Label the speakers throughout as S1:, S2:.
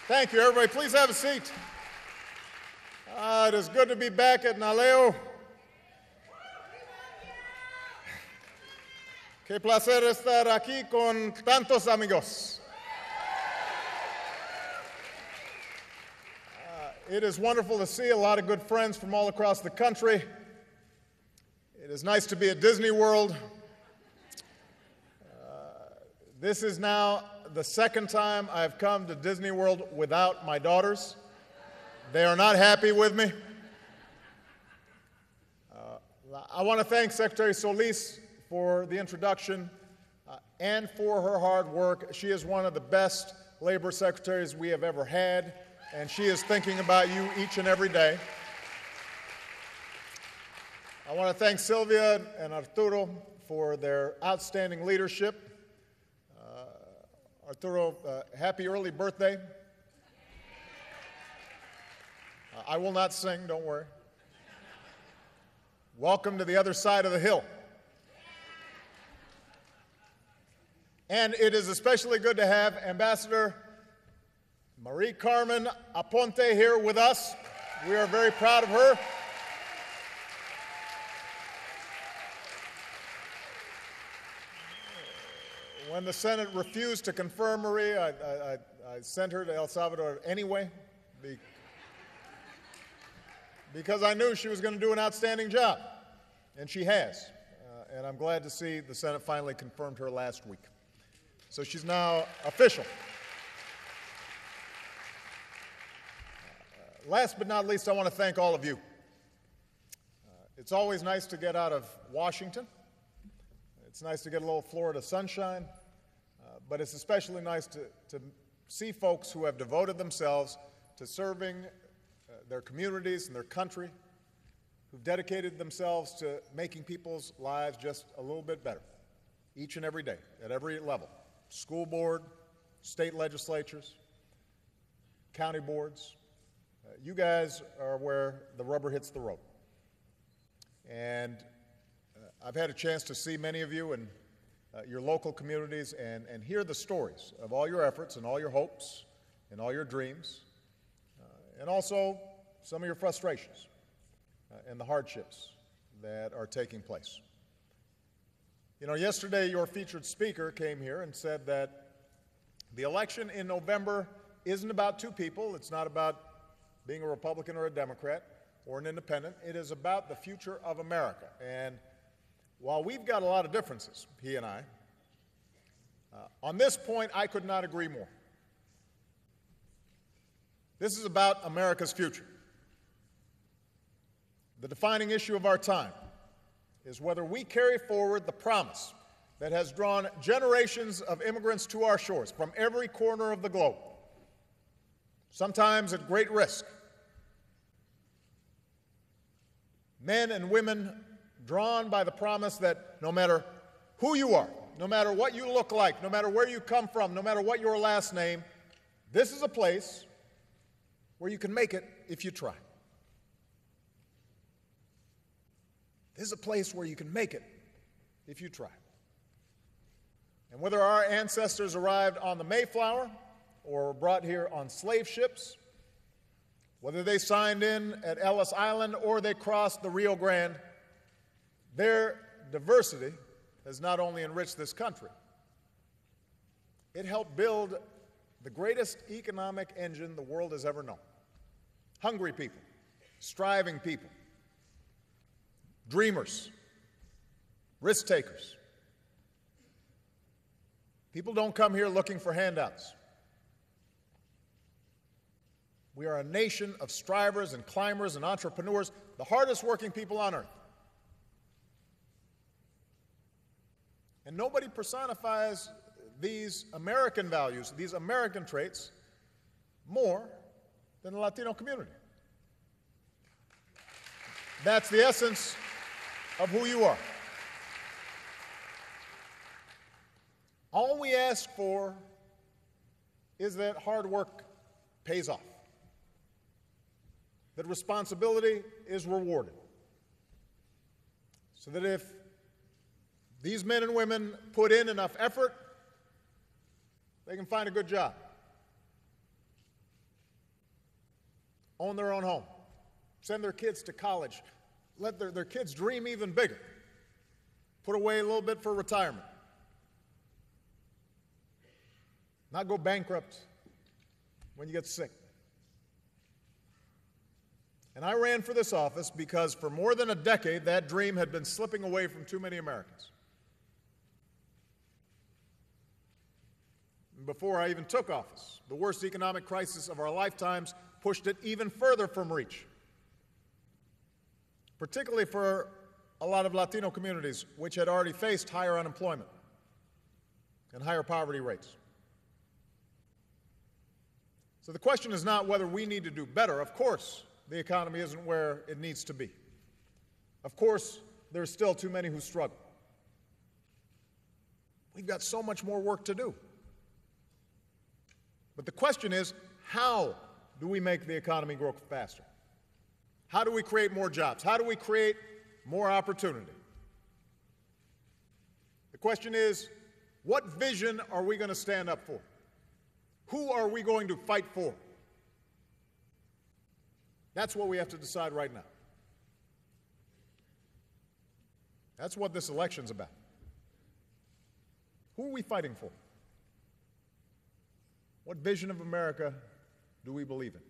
S1: Thank you, everybody. Please have a seat. It is good to be back at NALEO. Qué placer estar aquí con tantos amigos. It is wonderful to see a lot of good friends from all across the country. It is nice to be at Disney World. This is now the second time I've come to Disney World without my daughters. They are not happy with me. I want to thank Secretary Solis for the introduction and for her hard work. She is one of the best labor secretaries we have ever had, and she is thinking about you each and every day. I want to thank Sylvia and Arturo for their outstanding leadership. Arturo, happy early birthday. I will not sing, don't worry. Welcome to the other side of the hill. And it is especially good to have Ambassador Marie Carmen Aponte here with us. We are very proud of her. When the Senate refused to confirm Marie, I sent her to El Salvador anyway because I knew she was going to do an outstanding job, and she has. And I'm glad to see the Senate finally confirmed her last week. So she's now official. Last but not least, I want to thank all of you. It's always nice to get out of Washington. It's nice to get a little Florida sunshine, but it's especially nice to see folks who have devoted themselves to serving their communities and their country, who've dedicated themselves to making people's lives just a little bit better, each and every day, at every level. School board, state legislatures, county boards. You guys are where the rubber hits the road. And I've had a chance to see many of you in your local communities and hear the stories of all your efforts and all your hopes and all your dreams, and also some of your frustrations and the hardships that are taking place. You know, yesterday your featured speaker came here and said that the election in November isn't about two people. It's not about being a Republican or a Democrat or an independent. It is about the future of America. And while we've got a lot of differences, he and I, on this point, I could not agree more. This is about America's future. The defining issue of our time is whether we carry forward the promise that has drawn generations of immigrants to our shores from every corner of the globe, sometimes at great risk. Men and women drawn by the promise that no matter who you are, no matter what you look like, no matter where you come from, no matter what your last name, this is a place where you can make it if you try. This is a place where you can make it if you try. And whether our ancestors arrived on the Mayflower or were brought here on slave ships, whether they signed in at Ellis Island or they crossed the Rio Grande, their diversity has not only enriched this country, it helped build the greatest economic engine the world has ever known. Hungry people, striving people, dreamers, risk takers. People don't come here looking for handouts. We are a nation of strivers and climbers and entrepreneurs, the hardest working people on earth. And nobody personifies these American values, these American traits, more than the Latino community. That's the essence of who you are. All we ask for is that hard work pays off, that responsibility is rewarded, so that if these men and women put in enough effort, they can find a good job. own their own home, send their kids to college, let their kids dream even bigger, put away a little bit for retirement, not go bankrupt when you get sick. And I ran for this office because for more than a decade, that dream had been slipping away from too many Americans. Before I even took office, the worst economic crisis of our lifetimes pushed it even further from reach, particularly for a lot of Latino communities, which had already faced higher unemployment and higher poverty rates. So the question is not whether we need to do better. Of course, the economy isn't where it needs to be. Of course, there's still too many who struggle. We've got so much more work to do. But the question is, how do we make the economy grow faster? How do we create more jobs? How do we create more opportunity? The question is, what vision are we going to stand up for? Who are we going to fight for? That's what we have to decide right now. That's what this election's about. Who are we fighting for? What vision of America do we believe in?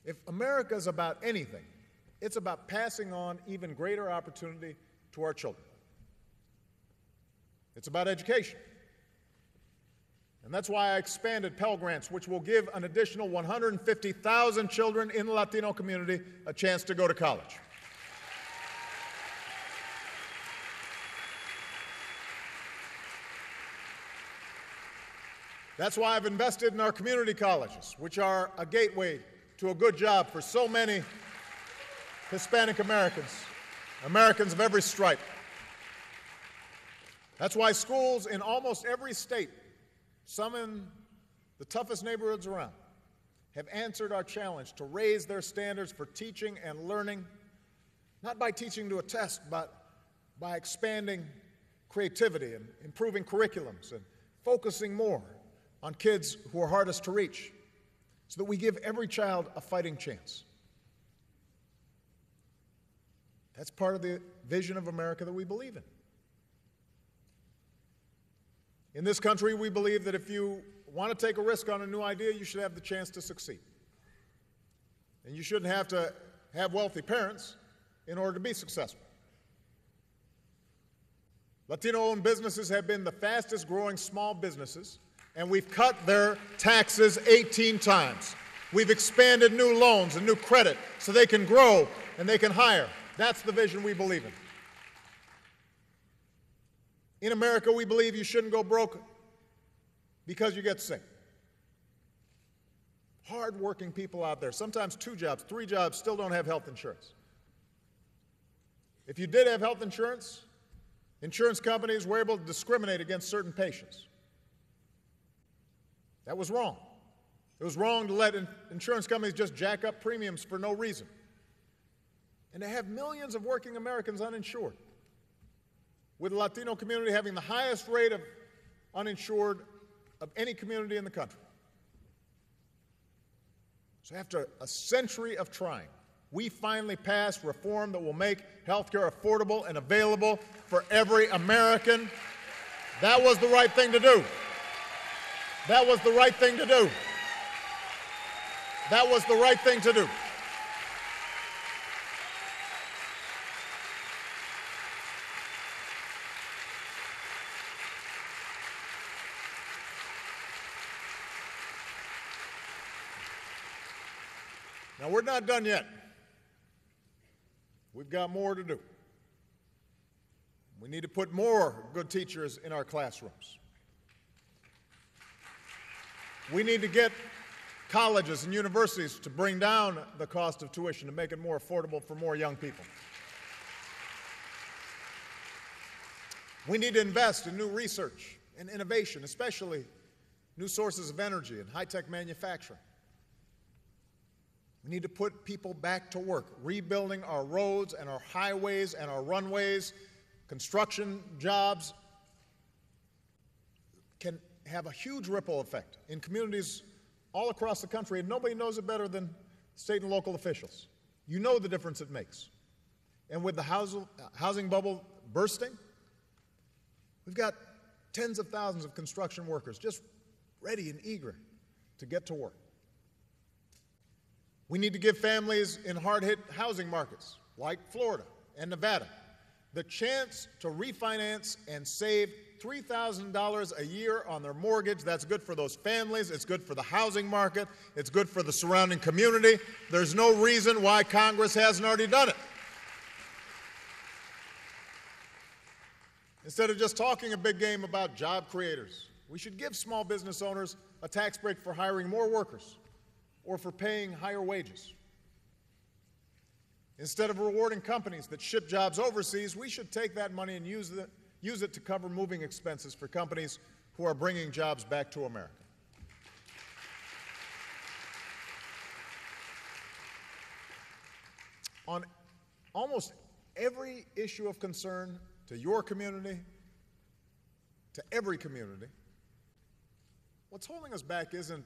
S1: If America is about anything, it's about passing on even greater opportunity to our children. It's about education. And that's why I expanded Pell Grants, which will give an additional 150,000 children in the Latino community a chance to go to college. That's why I've invested in our community colleges, which are a gateway to a good job for so many Hispanic Americans, Americans of every stripe. That's why schools in almost every state, some in the toughest neighborhoods around, have answered our challenge to raise their standards for teaching and learning, not by teaching to a test, but by expanding creativity and improving curriculums and focusing more on kids who are hardest to reach, so that we give every child a fighting chance. That's part of the vision of America that we believe in. In this country, we believe that if you want to take a risk on a new idea, you should have the chance to succeed. And you shouldn't have to have wealthy parents in order to be successful. Latino-owned businesses have been the fastest growing small businesses, and we've cut their taxes 18 times. We've expanded new loans and new credit so they can grow and they can hire. That's the vision we believe in. In America, we believe you shouldn't go broke because you get sick. Hard-working people out there, sometimes 2 jobs, 3 jobs, still don't have health insurance. If you did have health insurance, insurance companies were able to discriminate against certain patients. That was wrong. It was wrong to let insurance companies just jack up premiums for no reason, and to have millions of working Americans uninsured, with the Latino community having the highest rate of uninsured of any community in the country. So after a century of trying, we finally passed reform that will make health care affordable and available for every American. That was the right thing to do. That was the right thing to do. That was the right thing to do. Now, we're not done yet. We've got more to do. We need to put more good teachers in our classrooms. We need to get colleges and universities to bring down the cost of tuition to make it more affordable for more young people. We need to invest in new research and innovation, especially new sources of energy and high-tech manufacturing. We need to put people back to work, rebuilding our roads and our highways and our runways. Construction jobs can have a huge ripple effect in communities all across the country, and nobody knows it better than state and local officials. You know the difference it makes. And with the housing bubble bursting, we've got tens of thousands of construction workers just ready and eager to get to work. We need to give families in hard-hit housing markets like Florida and Nevada the chance to refinance and save $3,000 a year on their mortgage. That's good for those families. It's good for the housing market. It's good for the surrounding community. There's no reason why Congress hasn't already done it. Instead of just talking a big game about job creators, we should give small business owners a tax break for hiring more workers or for paying higher wages. Instead of rewarding companies that ship jobs overseas, we should take that money and use it to cover moving expenses for companies who are bringing jobs back to America. On almost every issue of concern to your community, to every community, what's holding us back isn't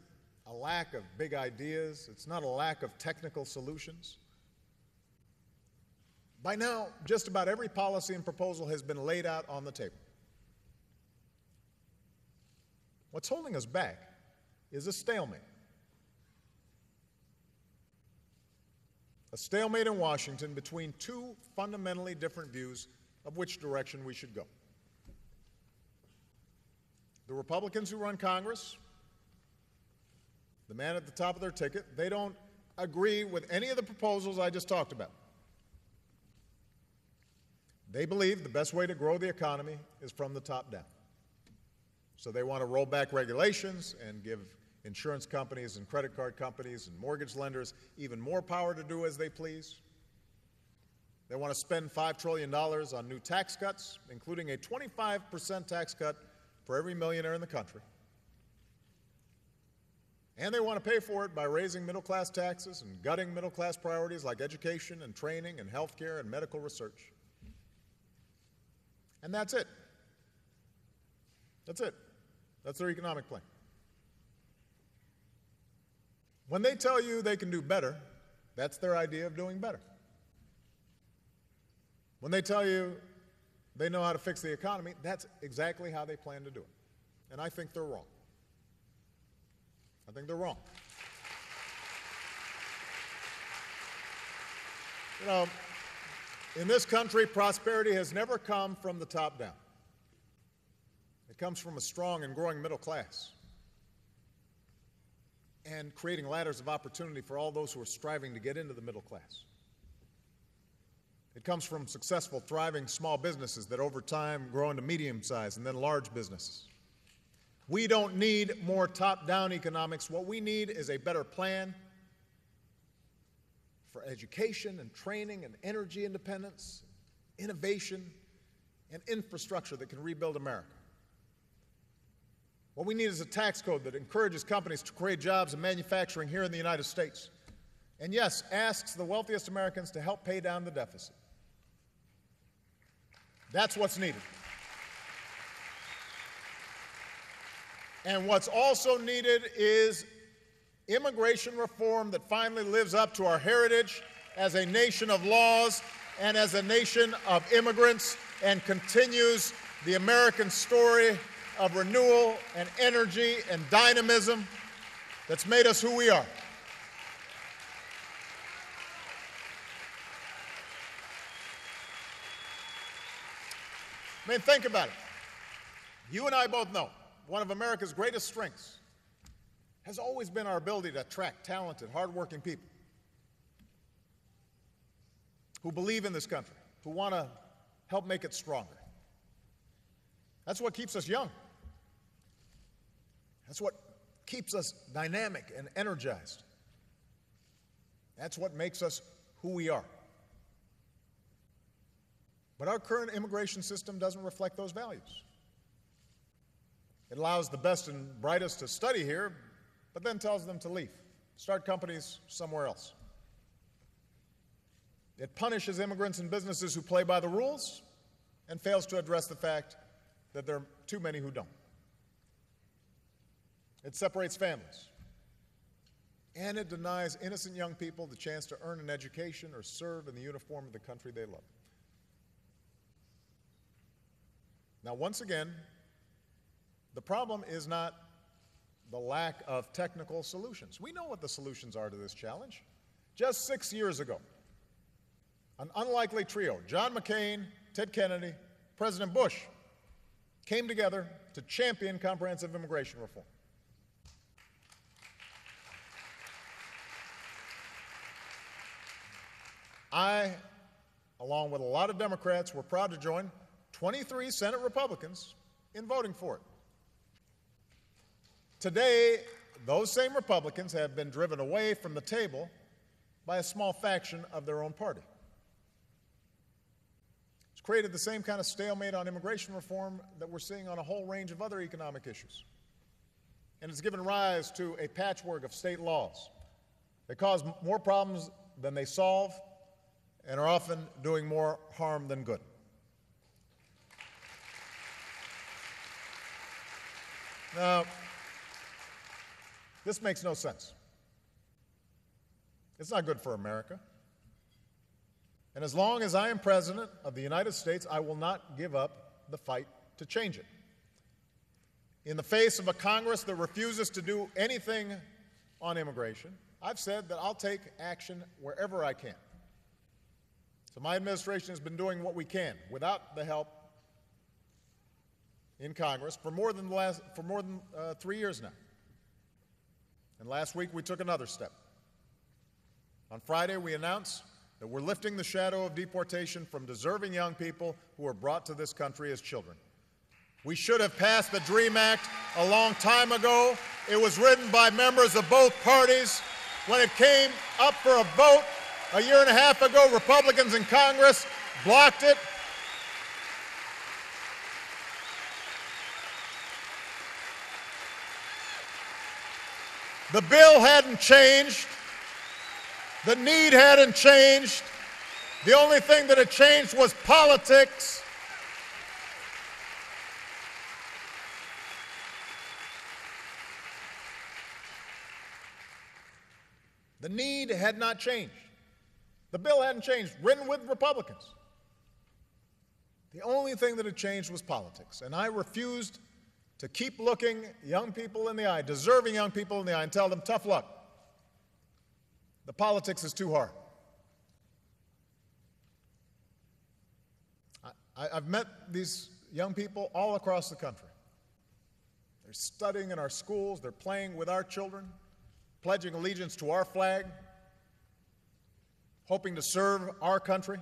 S1: a lack of big ideas. It's not a lack of technical solutions. By now, just about every policy and proposal has been laid out on the table. What's holding us back is a stalemate. A stalemate in Washington between two fundamentally different views of which direction we should go. The Republicans who run Congress, the man at the top of their ticket, they don't agree with any of the proposals I just talked about. They believe the best way to grow the economy is from the top down. So they want to roll back regulations and give insurance companies and credit card companies and mortgage lenders even more power to do as they please. They want to spend $5 trillion on new tax cuts, including a 25% tax cut for every millionaire in the country. And they want to pay for it by raising middle-class taxes and gutting middle-class priorities like education and training and health care and medical research. And that's it. That's it. That's their economic plan. When they tell you they can do better, that's their idea of doing better. When they tell you they know how to fix the economy, that's exactly how they plan to do it. And I think they're wrong. I think they're wrong. You know, in this country, prosperity has never come from the top down. It comes from a strong and growing middle class and creating ladders of opportunity for all those who are striving to get into the middle class. It comes from successful, thriving small businesses that over time grow into medium-sized and then large businesses. We don't need more top-down economics. What we need is a better plan for education and training and energy independence, innovation, and infrastructure that can rebuild America. What we need is a tax code that encourages companies to create jobs and manufacturing here in the United States. And yes, asks the wealthiest Americans to help pay down the deficit. That's what's needed. And what's also needed is immigration reform that finally lives up to our heritage as a nation of laws and as a nation of immigrants and continues the American story of renewal and energy and dynamism that's made us who we are. I mean, think about it. You and I both know one of America's greatest strengths has always been our ability to attract talented, hardworking people who believe in this country, who want to help make it stronger. That's what keeps us young. That's what keeps us dynamic and energized. That's what makes us who we are. But our current immigration system doesn't reflect those values. It allows the best and brightest to study here, but then tells them to leave, start companies somewhere else. It punishes immigrants and businesses who play by the rules and fails to address the fact that there are too many who don't. It separates families and it denies innocent young people the chance to earn an education or serve in the uniform of the country they love. Now, once again, the problem is not the lack of technical solutions. We know what the solutions are to this challenge. Just 6 years ago, an unlikely trio, John McCain, Ted Kennedy, President Bush, came together to champion comprehensive immigration reform. I, along with a lot of Democrats, were proud to join 23 Senate Republicans in voting for it. Today, those same Republicans have been driven away from the table by a small faction of their own party. It's created the same kind of stalemate on immigration reform that we're seeing on a whole range of other economic issues. And it's given rise to a patchwork of state laws that cause more problems than they solve and are often doing more harm than good. Now, this makes no sense. It's not good for America. And as long as I am President of the United States, I will not give up the fight to change it. In the face of a Congress that refuses to do anything on immigration, I've said that I'll take action wherever I can. So my administration has been doing what we can without the help in Congress for more than 3 years now. And last week we took another step. On Friday we announced that we're lifting the shadow of deportation from deserving young people who were brought to this country as children. We should have passed the DREAM Act a long time ago. It was written by members of both parties. When it came up for a vote a year and a half ago, Republicans in Congress blocked it. The bill hadn't changed. The need hadn't changed. The only thing that had changed was politics. The need had not changed. The bill hadn't changed, written with Republicans. The only thing that had changed was politics. And I refused to keep looking young people in the eye, deserving young people in the eye, and tell them, tough luck. The politics is too hard. I've met these young people all across the country. They're studying in our schools, they're playing with our children, pledging allegiance to our flag, hoping to serve our country.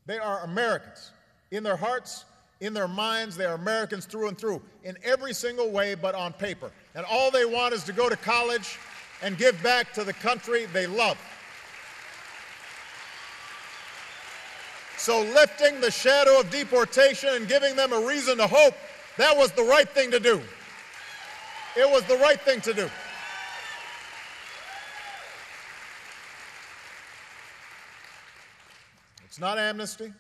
S1: They are Americans. In their hearts, in their minds, they are Americans through and through, in every single way but on paper. And all they want is to go to college and give back to the country they love. So lifting the shadow of deportation and giving them a reason to hope, that was the right thing to do. It was the right thing to do. It's not amnesty.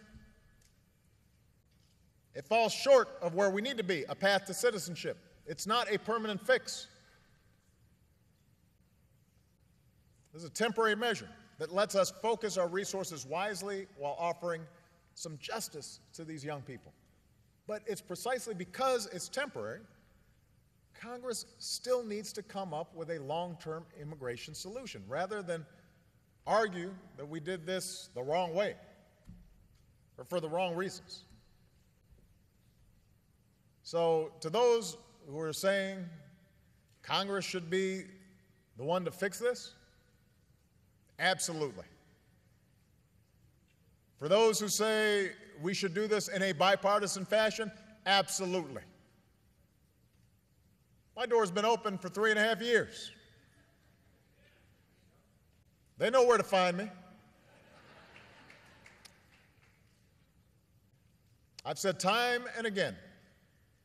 S1: It falls short of where we need to be, a path to citizenship. It's not a permanent fix. This is a temporary measure that lets us focus our resources wisely while offering some justice to these young people. But it's precisely because it's temporary, Congress still needs to come up with a long-term immigration solution rather than argue that we did this the wrong way or for the wrong reasons. So to those who are saying Congress should be the one to fix this, absolutely. For those who say we should do this in a bipartisan fashion, absolutely. My door's been open for 3.5 years. They know where to find me. I've said time and again,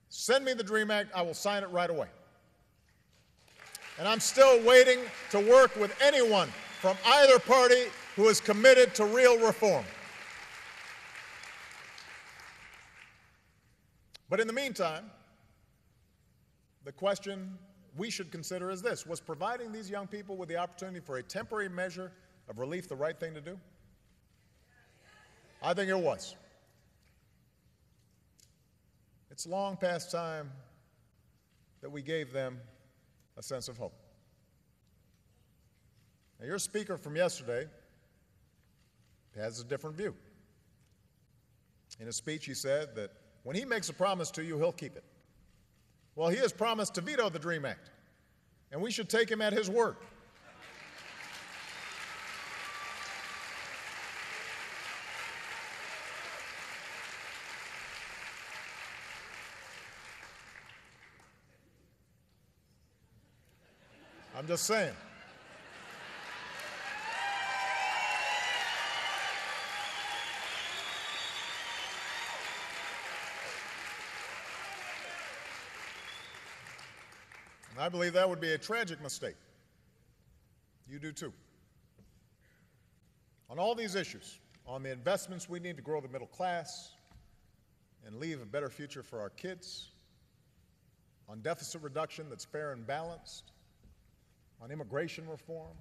S1: send me the DREAM Act, I will sign it right away. And I'm still waiting to work with anyone from either party who is committed to real reform. But in the meantime, the question we should consider is this: was providing these young people with the opportunity for a temporary measure of relief the right thing to do? I think it was. It's long past time that we gave them a sense of hope. Now, your speaker from yesterday has a different view. In his speech, he said that when he makes a promise to you, he'll keep it. Well, he has promised to veto the DREAM Act, and we should take him at his word. I'm just saying. I believe that would be a tragic mistake. You do too. On all these issues, on the investments we need to grow the middle class and leave a better future for our kids, on deficit reduction that's fair and balanced, on immigration reform,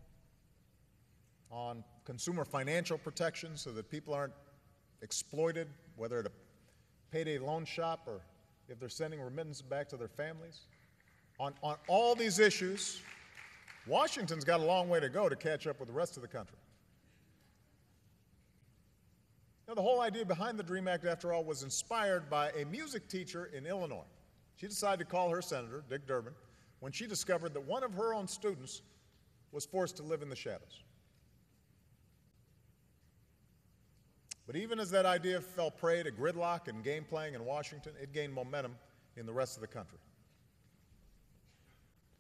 S1: on consumer financial protection so that people aren't exploited, whether at a payday loan shop or if they're sending remittances back to their families. On all these issues, Washington's got a long way to go to catch up with the rest of the country. Now, the whole idea behind the DREAM Act, after all, was inspired by a music teacher in Illinois. She decided to call her senator, Dick Durbin, when she discovered that one of her own students was forced to live in the shadows. But even as that idea fell prey to gridlock and game playing in Washington, it gained momentum in the rest of the country.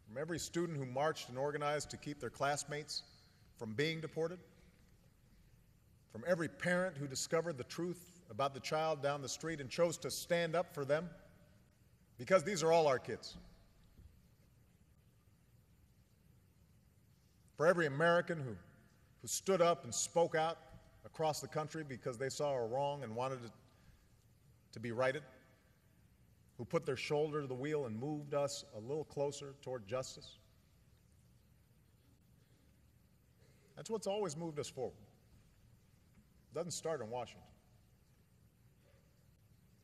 S1: From every student who marched and organized to keep their classmates from being deported, from every parent who discovered the truth about the child down the street and chose to stand up for them, because these are all our kids. For every American who stood up and spoke out across the country because they saw a wrong and wanted it to be righted, who put their shoulder to the wheel and moved us a little closer toward justice. That's what's always moved us forward. It doesn't start in Washington.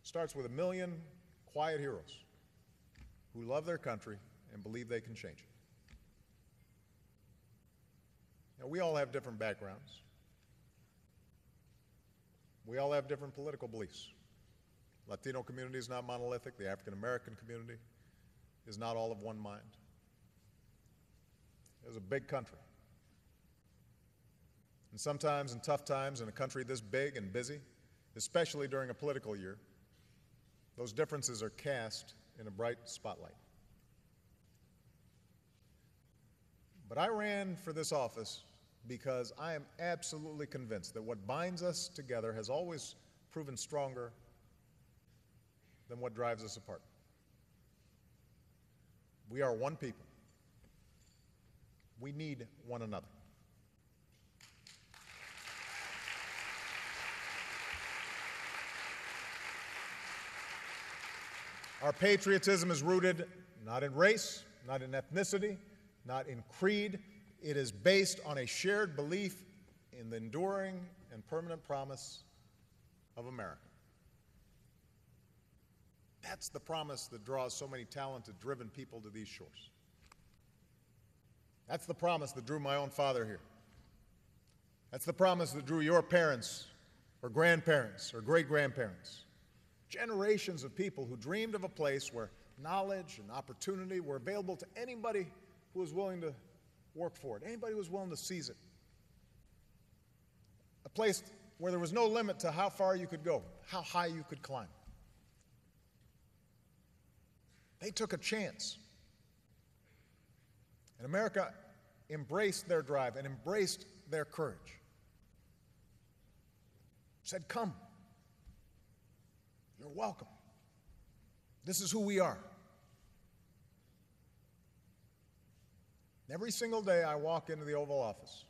S1: It starts with a million quiet heroes who love their country and believe they can change it. Now, we all have different backgrounds. We all have different political beliefs. Latino community is not monolithic. The African American community is not all of one mind. It's a big country. And sometimes in tough times in a country this big and busy, especially during a political year, those differences are cast in a bright spotlight. But I ran for this office because I am absolutely convinced that what binds us together has always proven stronger than what drives us apart. We are one people. We need one another. Our patriotism is rooted not in race, not in ethnicity, not in creed. It is based on a shared belief in the enduring and permanent promise of America. That's the promise that draws so many talented, driven people to these shores. That's the promise that drew my own father here. That's the promise that drew your parents or grandparents or great-grandparents. Generations of people who dreamed of a place where knowledge and opportunity were available to anybody who was willing to work for it, anybody who was willing to seize it. A place where there was no limit to how far you could go, how high you could climb. They took a chance. And America embraced their drive and embraced their courage. Said, come. You're welcome. This is who we are. Every single day I walk into the Oval Office,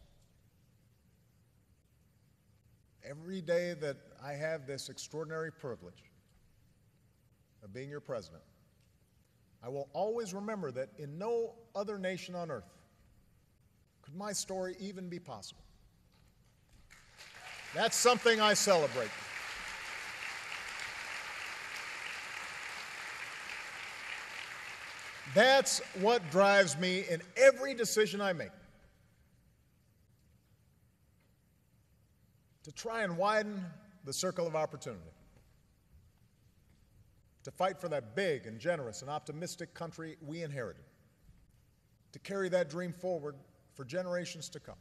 S1: every day that I have this extraordinary privilege of being your president, I will always remember that in no other nation on earth could my story even be possible. That's something I celebrate. That's what drives me in every decision I make. To try and widen the circle of opportunity. To fight for that big and generous and optimistic country we inherited. To carry that dream forward for generations to come.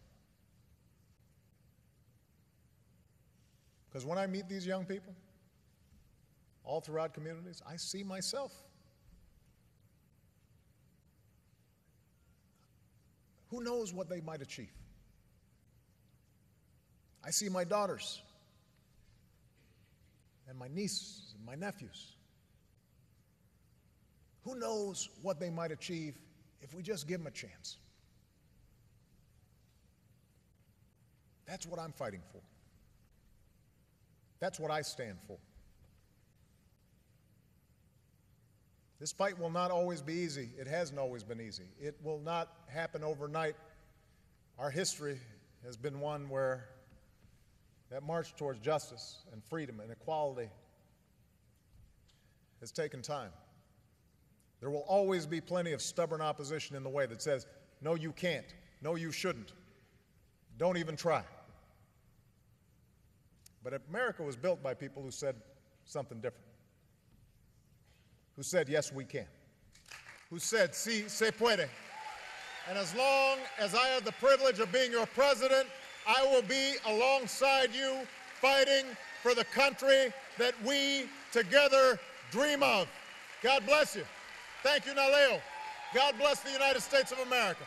S1: Because when I meet these young people, all throughout communities, I see myself. Who knows what they might achieve? I see my daughters and my nieces and my nephews. Who knows what they might achieve if we just give them a chance? That's what I'm fighting for. That's what I stand for. This fight will not always be easy. It hasn't always been easy. It will not happen overnight. Our history has been one where that march towards justice and freedom and equality has taken time. There will always be plenty of stubborn opposition in the way that says, no, you can't. No, you shouldn't. Don't even try. But America was built by people who said something different. Who said, yes, we can. Who said, sí, se puede. And as long as I have the privilege of being your president, I will be alongside you fighting for the country that we together dream of. God bless you. Thank you, NALEO. God bless the United States of America.